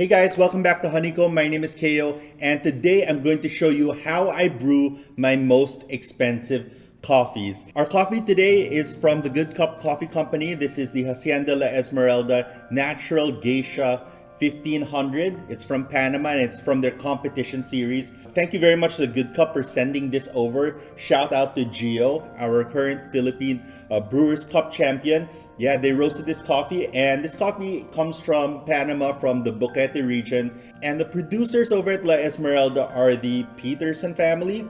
Hey guys, welcome back to Honeycomb. My name is Keo, and today I'm going to show you how I brew my most expensive coffees. Our coffee today is from the Good Cup Coffee Company. This is the Hacienda La Esmeralda Natural Geisha 1500. It's from Panama and it's from their competition series. Thank you very much to the Good Cup for sending this over. Shout out to Gio, our current Philippine Brewers Cup champion. Yeah, they roasted this coffee, and this coffee comes from Panama, from the Boquete region. And the producers over at La Esmeralda are the Peterson family.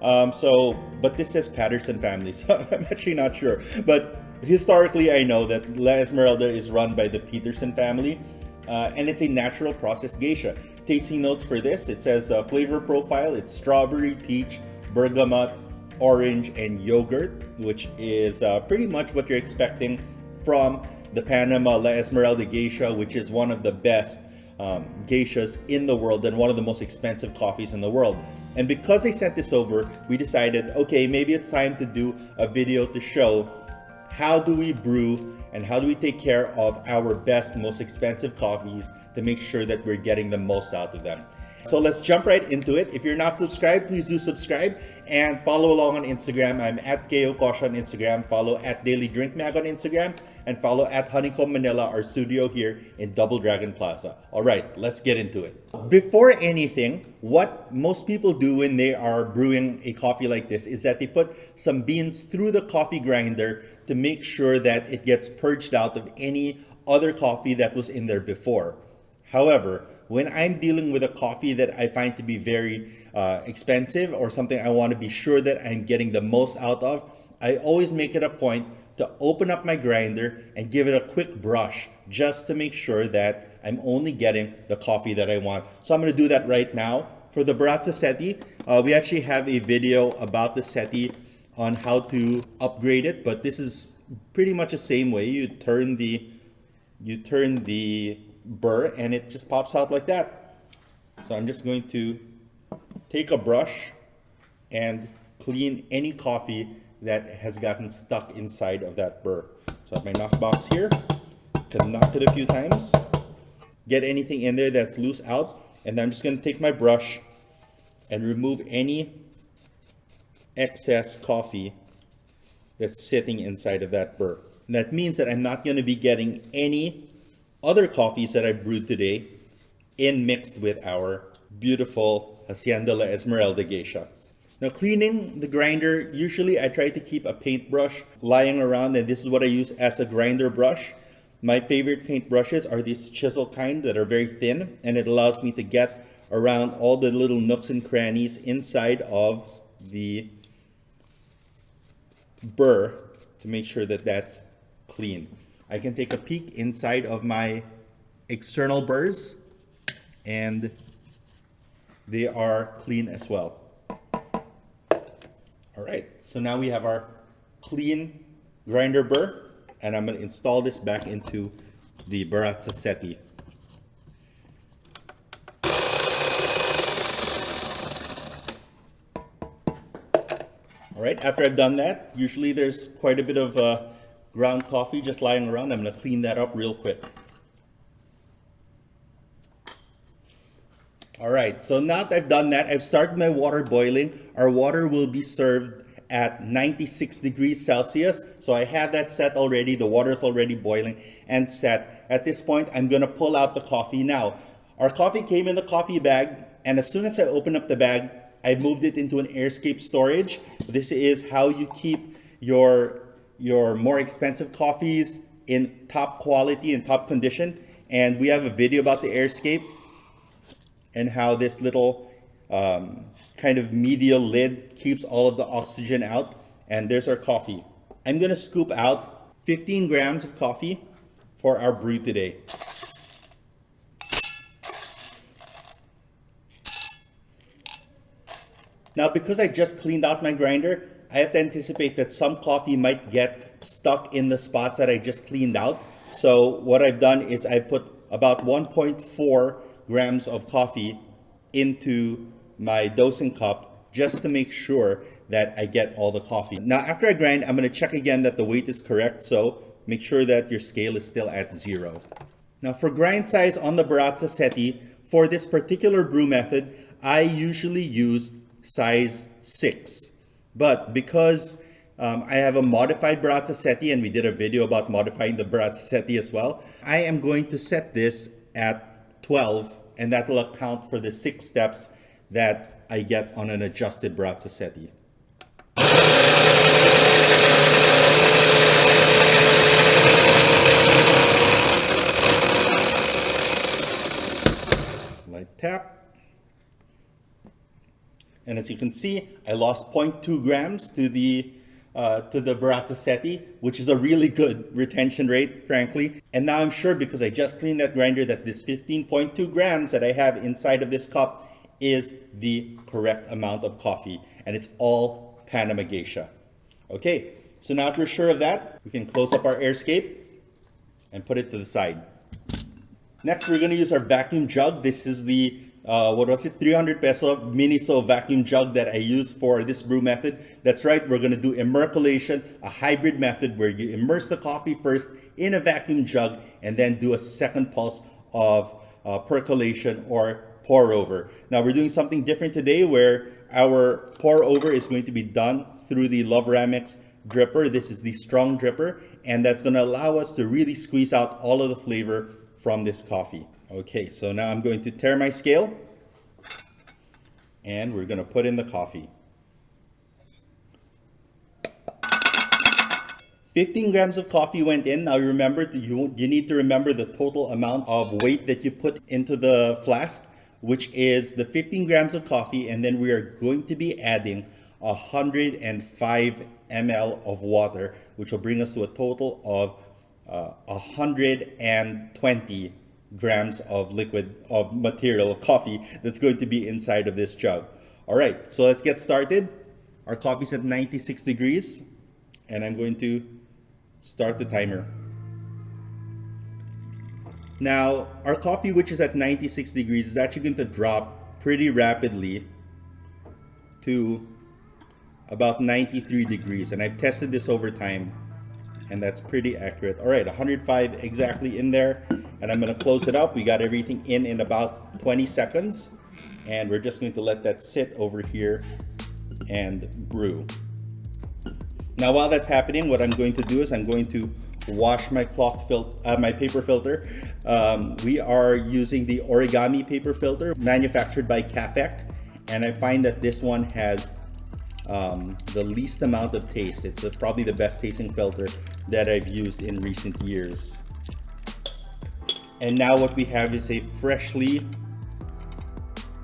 But this says Patterson family, so I'm actually not sure. But historically, I know that La Esmeralda is run by the Peterson family, and it's a natural processed geisha. Tasting notes for this, it says flavor profile, it's strawberry, peach, bergamot, orange, and yogurt, which is pretty much what you're expecting from the Panama La Esmeralda Geisha, which is one of the best geishas in the world and one of the most expensive coffees in the world. And because they sent this over, we decided, okay, maybe it's time to do a video to show how do we brew and how do we take care of our best, most expensive coffees to make sure that we're getting the most out of them. So let's jump right into it. If you're not subscribed, please do subscribe and follow along on Instagram. I'm at Keo Kosha on Instagram. Follow at Daily Drink Mag on Instagram and follow at Honeycomb Manila, our studio here in Double Dragon Plaza. All right, let's get into it. Before anything, what most people do when they are brewing a coffee like this is that they put some beans through the coffee grinder to make sure that it gets purged out of any other coffee that was in there before. However, when I'm dealing with a coffee that I find to be very expensive or something I want to be sure that I'm getting the most out of, I always make it a point to open up my grinder and give it a quick brush just to make sure that I'm only getting the coffee that I want. So I'm going to do that right now. For the Baratza Seti, we actually have a video about the Seti on how to upgrade it, but this is pretty much the same way. You turn the burr and it just pops out like that. So I'm just going to take a brush and clean any coffee that has gotten stuck inside of that burr. So I have my knock box here, can knock it a few times, get anything in there that's loose out, and then I'm just going to take my brush and remove any excess coffee that's sitting inside of that burr. And that means that I'm not going to be getting any other coffees that I brewed today in mixed with our beautiful Hacienda La Esmeralda Geisha. Now, cleaning the grinder, usually I try to keep a paintbrush lying around, and this is what I use as a grinder brush. My favorite paint brushes are these chisel kind that are very thin, and it allows me to get around all the little nooks and crannies inside of the burr to make sure that that's clean. I can take a peek inside of my external burrs, and they are clean as well. All right, so now we have our clean grinder burr, and I'm going to install this back into the Baratza Seti. All right, after I've done that, usually there's quite a bit of ground coffee just lying around. I'm going to clean that up real quick. All right, so now that I've done that, I've started my water boiling. Our water will be served at 96 degrees Celsius. So I have that set already. The water is already boiling and set. At this point, I'm going to pull out the coffee now. Our coffee came in the coffee bag, and as soon as I open up the bag, I moved it into an airscape storage. This is how you keep your more expensive coffees in top quality and top condition. And we have a video about the airscape and how this little kind of medial lid keeps all of the oxygen out. And there's our coffee. I'm gonna scoop out 15 grams of coffee for our brew today. Now, because I just cleaned out my grinder, I have to anticipate that some coffee might get stuck in the spots that I just cleaned out. So what I've done is I put about 1.4 grams of coffee into my dosing cup just to make sure that I get all the coffee. Now, after I grind, I'm going to check again that the weight is correct. So make sure that your scale is still at 0. Now for grind size on the Baratza Seti, for this particular brew method, I usually use size 6. But because I have a modified Baratza Seti, and we did a video about modifying the Baratza Seti as well, I am going to set this at 12, and that will account for the 6 steps that I get on an adjusted Baratza Seti. Light tap. And as you can see, I lost 0.2 grams to the Baratza Seti, which is a really good retention rate, frankly. And now I'm sure, because I just cleaned that grinder, that this 15.2 grams that I have inside of this cup is the correct amount of coffee. And it's all Panama Geisha. Okay, so now that we're sure of that, we can close up our airscape and put it to the side. Next, we're going to use our vacuum jug. This is the 300 peso Miniso vacuum jug that I use for this brew method. That's right, we're going to do immercolation, a hybrid method where you immerse the coffee first in a vacuum jug and then do a second pulse of percolation or pour over. Now we're doing something different today, where our pour over is going to be done through the Loveramix dripper. This is the strong dripper, and that's going to allow us to really squeeze out all of the flavor from this coffee. Okay, so now I'm going to tare my scale, and we're going to put in the coffee. 15 grams of coffee went in. Now remember, you need to remember the total amount of weight that you put into the flask, which is the 15 grams of coffee, and then we are going to be adding 105 ml of water, which will bring us to a total of 120 grams of material of coffee that's going to be inside of this jug. All right, so let's get started. Our coffee's at 96 degrees, and I'm going to start the timer. Now, our coffee, which is at 96 degrees, is actually going to drop pretty rapidly to about 93 degrees, and I've tested this over time, and that's pretty accurate. All right, 105 exactly in there, and I'm going to close it up. We got everything in about 20 seconds, and we're just going to let that sit over here and brew. Now, while that's happening, what I'm going to do is I'm going to wash my my paper filter. We are using the origami paper filter manufactured by Cafec, and I find that this one has the least amount of taste. It's probably the best tasting filter that I've used in recent years. And now what we have is a freshly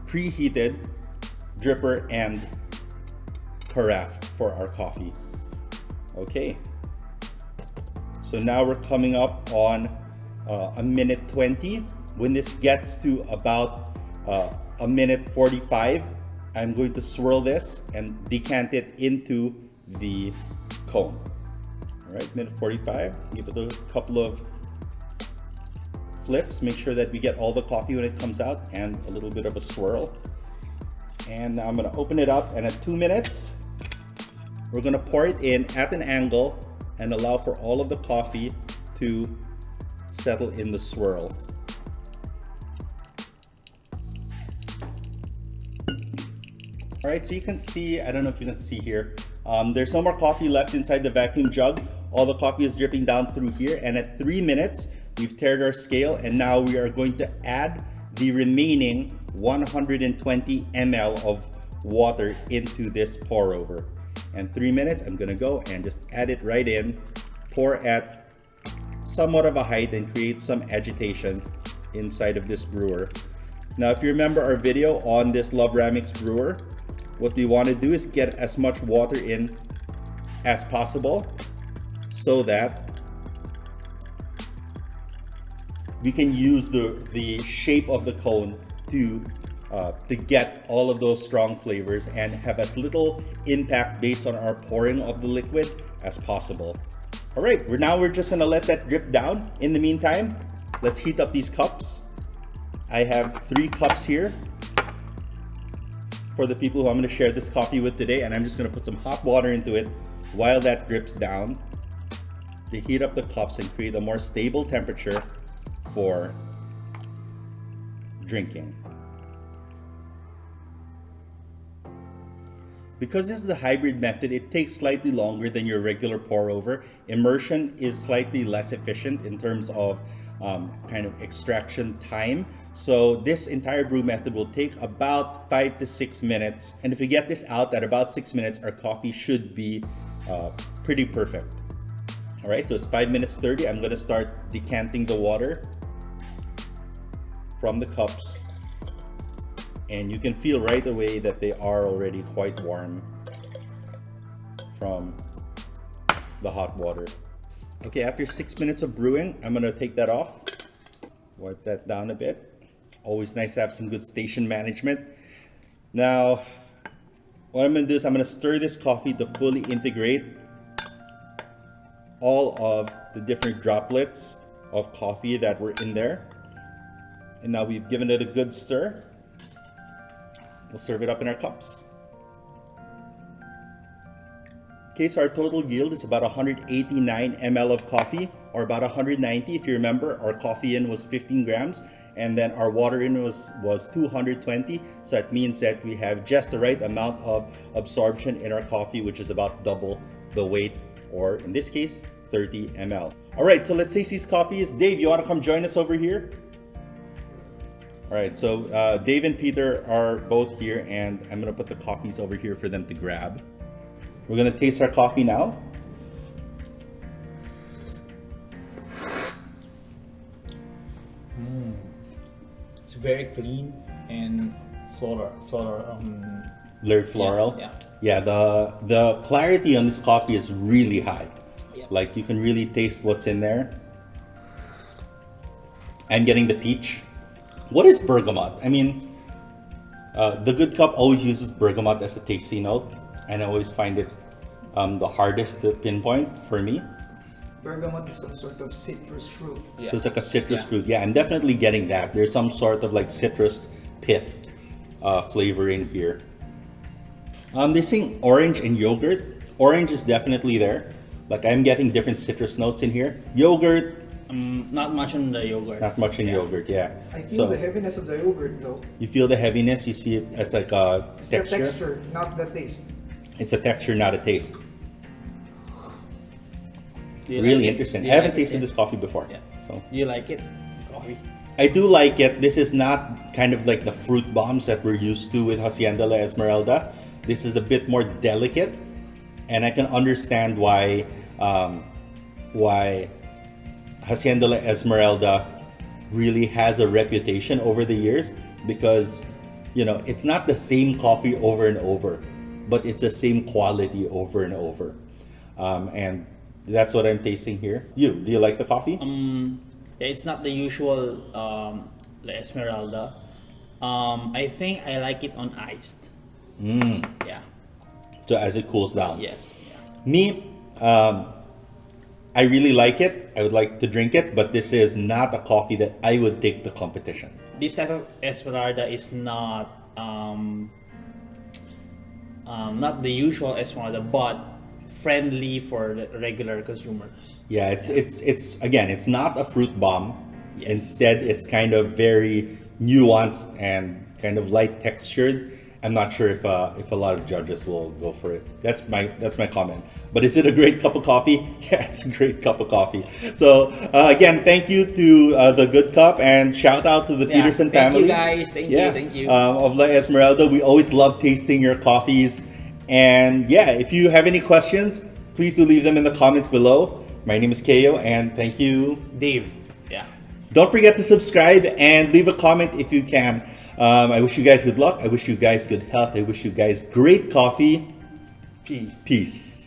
preheated dripper and carafe for our coffee. Okay, so now we're coming up on a minute 20. When this gets to about a minute 45, I'm going to swirl this and decant it into the cone. All right, minute 45, give it a couple of flips, make sure that we get all the coffee when it comes out, and a little bit of a swirl. And now I'm gonna open it up, and at 2 minutes, we're gonna pour it in at an angle and allow for all of the coffee to settle in the swirl. All right, so you can see, I don't know if you can see here, there's no more coffee left inside the vacuum jug. All the coffee is dripping down through here, and at 3 minutes, we've tared our scale, and now we are going to add the remaining 120 ml of water into this pour over. And 3 minutes, I'm gonna go and just add it right in, pour at somewhat of a height and create some agitation inside of this brewer. Now, if you remember our video on this Loveramix brewer, what we want to do is get as much water in as possible so that we can use the shape of the cone to get all of those strong flavors and have as little impact based on our pouring of the liquid as possible. All right, we're just gonna let that drip down. In the meantime, let's heat up these cups. I have 3 cups here for the people who I'm gonna share this coffee with today, and I'm just gonna put some hot water into it while that drips down to heat up the cups and create a more stable temperature for drinking. Because this is a hybrid method, it takes slightly longer than your regular pour over. Immersion is slightly less efficient in terms of kind of extraction time. So this entire brew method will take about 5 to 6 minutes. And if we get this out at about 6 minutes, our coffee should be pretty perfect. All right, so it's 5 minutes 30. I'm gonna start decanting the water from the cups. And you can feel right away that they are already quite warm from the hot water. Okay, after 6 minutes of brewing, I'm gonna take that off. Wipe that down a bit. Always nice to have some good station management. Now, what I'm gonna do is I'm gonna stir this coffee to fully integrate all of the different droplets of coffee that were in there. And now we've given it a good stir. We'll serve it up in our cups. Okay, so our total yield is about 189 ml of coffee, or about 190 if you remember. Our coffee in was 15 grams, and then our water in was 220. So that means that we have just the right amount of absorption in our coffee, which is about double the weight, or in this case, 30 ml. All right, so let's taste these coffees. Dave, you want to come join us over here? All right, so Dave and Peter are both here, and I'm gonna put the coffees over here for them to grab. We're gonna taste our coffee now. It's very clean and floral. Layered floral. Yeah. Yeah, the clarity on this coffee is really high. Yep. Like you can really taste what's in there. I'm getting the peach. What is bergamot? I mean, the Good Cup always uses bergamot as a tasty note, and I always find it the hardest to pinpoint for me. Bergamot is some sort of citrus fruit. Yeah. So it's like a citrus fruit. Yeah, I'm definitely getting that. There's some sort of like citrus pith flavor in here. They're saying orange and yogurt. Orange is definitely there. Like I'm getting different citrus notes in here. Yogurt. Not much on the yogurt. Not much in yogurt, yeah. I feel the heaviness of the yogurt though. You feel the heaviness, you see it as like a It's texture. the texture, not the taste. It's a texture, not a taste. Do you Really like it? interesting. Do I you haven't like it? tasted this coffee before. Yeah. So Do you like it? Coffee? I do like it. This is not kind of like the fruit bombs that we're used to with Hacienda La Esmeralda. This is a bit more delicate, and I can understand why Hacienda La Esmeralda really has a reputation over the years, because you know it's not the same coffee over and over, but it's the same quality over and over, and that's what I'm tasting here. Do you like the coffee? Yeah, it's not the usual La Esmeralda. I think I like it on iced. Yeah. So as it cools down. Yes. Yeah. Me, I really like it. I would like to drink it, but this is not a coffee that I would take to competition. This type of Esmeralda is not the usual Esmeralda, but friendly for the regular consumers. Yeah, it's again, it's not a fruit bomb. Yes. Instead, it's kind of very nuanced and kind of light textured. I'm not sure if a lot of judges will go for it. That's my comment. But is it a great cup of coffee? Yeah, it's a great cup of coffee. So again, thank you to the Good Cup, and shout out to the Peterson family. Thank you guys. Thank you. Of La Esmeralda. We always love tasting your coffees. And yeah, if you have any questions, please do leave them in the comments below. My name is Keo, and thank you, Dave. Yeah. Don't forget to subscribe and leave a comment if you can. I wish you guys good luck. I wish you guys good health. I wish you guys great coffee. Peace. Peace.